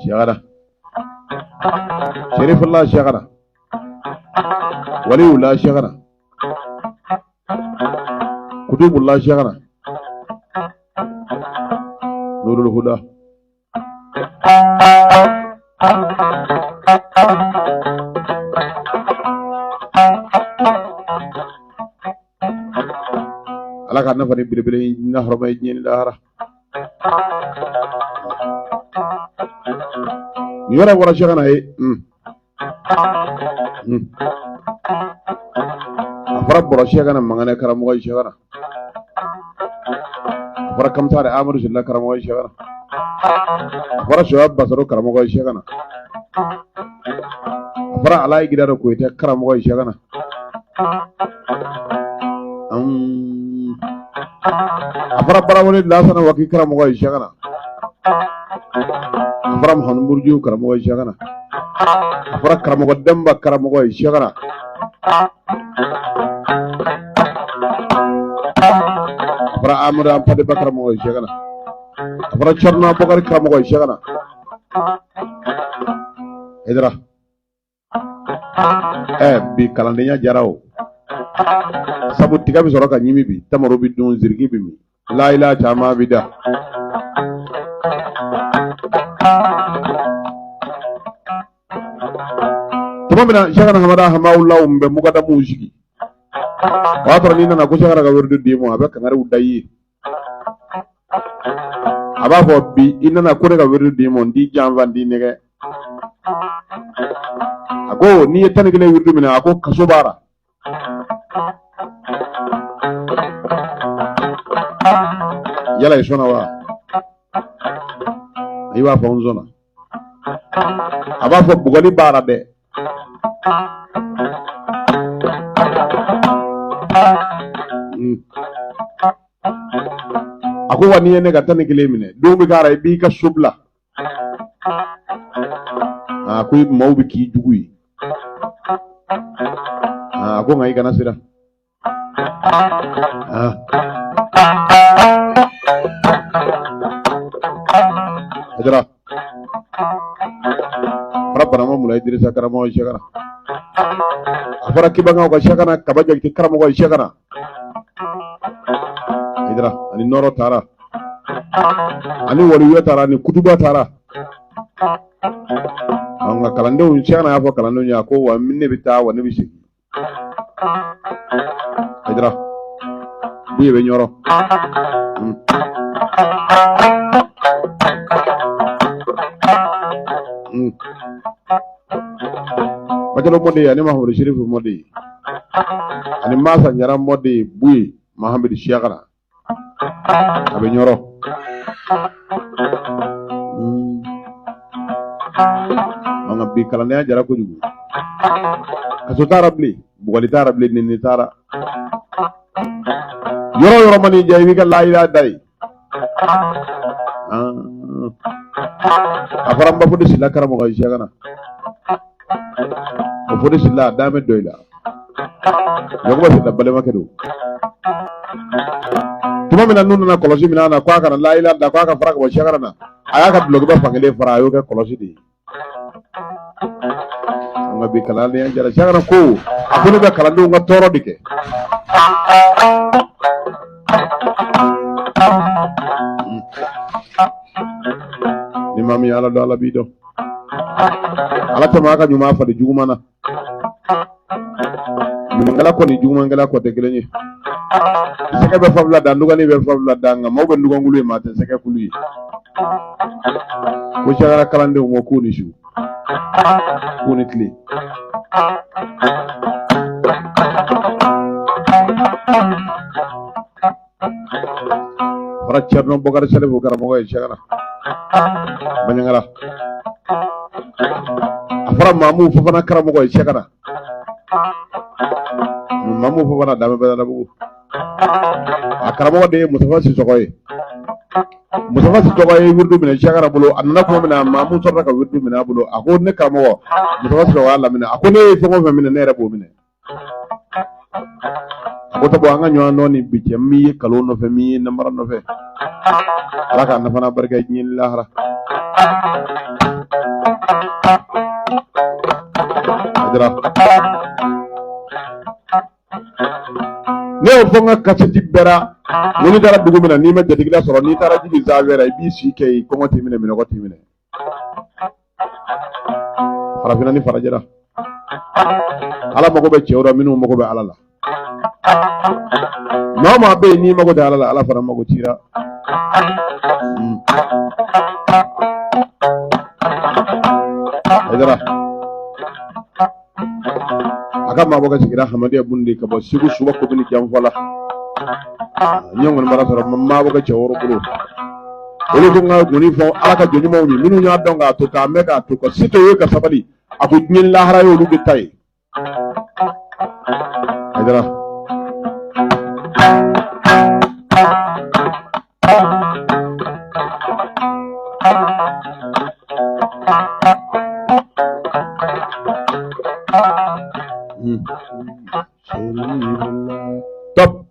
شغله شريف الله شغله ولي الله شغله كتب الله شغله نور الهدى ala ka nafa ni belebele na horoma ye ɲɛni lahara ni yɔrɔ bɔra sɛgana ye a fɔra bɔra sɛgana manganɛ karamɔgɔ ye sɛgana a fɔra kamtare amadu silla karamɔgɔ ye sɛgana a fɔra soya basaro karamɔgɔ ye sɛgana a fɔra alayi gidaro koyite karamɔgɔ ye sɛgana a fɔra barawale lasana waki karamɔgɔ ye sɛgana a fɔra muhanu murjiu karamɔgɔ ye sɛgana a fɔra karamɔgɔ demba karamɔgɔ ye sɛgana a fɔra amadu ampadiba karamɔgɔ ye sɛgana a fɔra corna bokari karamɔgɔ ye sɛgana edra bi kalandenya jara o sabu tiga bi sɔrɔ ka ɲimi bi tamaro bi dun zirigi bi min layila caman bi da tuma min na sɛgana hamada hamawulaw bɛ mugadamuw sigi o y'a sɔrɔ n'i nana ko sɛgana ka waridu d'i ma a bɛ kangariw da i ye a b'a fɔ bi i nana ko ne ka waridu d'i ma n t'i janfa n t'i nɛgɛ a ko n'i ye 11 waridu minɛ a ko kaso b'a la yala i sɔnna wa i b'a fɔ n sɔnna a b'a fɔ bugɔli b'a la dɛ a ko wa n'i ye ne ka 11 minɛ don bɛ k'a la i b'i ka so bila a ko maaw bɛ k'i jugu ye a ko nka i kana siran Adra fara barama mulai Idrissa karamɔgɔ ye sɛgana a fɔra kibangaw ka sɛgana kaba jagiti karamɔgɔ ye sɛgana Adra ani nɔrɔ taara ani waliya taara ani kutuba taara nka kalandenw sɛgana y'a fɔ kalandenw ye ko wa ne bɛ taa wa ne bɛ segin Adra buye bɛ ɲɔrɔ Bajalo mode ani Mahamadu Sherifu mode ani Masa Nyara mode buye Mahamadu Shagara abe nyoro anga bi kalane jara ko jugu kaso tarabli bugali tarabli ni tara yoro mani jayi ka la ila dai afaram ba fudi sila karamo ga shagana o fudi sila dame doyla yogo sila balema kedo tuma mina nunu na kolosi mina na kwa kana la ila da kwa ka faraka wa shagana na aya ka blogo ba fangele fara yo ka kolosi di nga bi kala ne jara shagana ko akunu be kala ndo nga toro dike ni mami ala do ala bido ala tama ka nyuma fa de jugumana ni ngala ko ni juguma ngala ko te gelenye seke be fabla da nduga ni be fabla da nga mo be nduga ngulu ma te seke kulu ko shagara kalande mo ko ni shu ko ni tli para Cerno Bokar Salif Bokar mo koy shagara banyangala afara mamu fofana karamo koy shagara mamu fofana dame be da bugu akaramo de Mustafa Sissoko Mustafa si tɔgɔ ye wirdu minɛ Siakara bolo a nana kuma min na Mamu sɔrɔla ka wirdu minɛ a bolo a ko ne karamɔgɔ Mustafa si tɔgɔ y'a laminɛ a ko ne ye fɛn o fɛn minɛ ne yɛrɛ b'o minɛ a ko tɔgɔ an ka ɲɔgɔn dɔn ni bi cɛ min ye kalo nɔfɛ min ye namara nɔfɛ Ala k'a nafa n'a barika diɲɛ ni lahara Ajara ne y'o fɔ n ka kasɛti bɛra n'i taara dugu min na n'i ma jatigila sɔrɔ n'i taara jigi Zawɛrɛ i b'i si kɛ yen kɔngɔ t'i minɛ minɔgɔ t'i minɛ farafinna ni farajɛra Ala mago bɛ cɛw la minnu mago bɛ Ala la maa o maa bɛ yen n'i mago tɛ Ala la Ala fana mago t'i la Ajara a ka maabɔ ka sigira Hamadiya Bundi ka bɔ Segu Suba komini Janfɔla n ye ŋɔni bara sɔrɔ maabɔ ka cɛ wɔɔrɔ bolo olu ko n ka gɔni fɔ Ala ka jɔn ɲumanw ye minnu y'a dɔn k'a to k'a mɛn k'a to ka si to ye ka sabali a ko diɲɛ ni lahara ye olu de ta ye Ajara Top.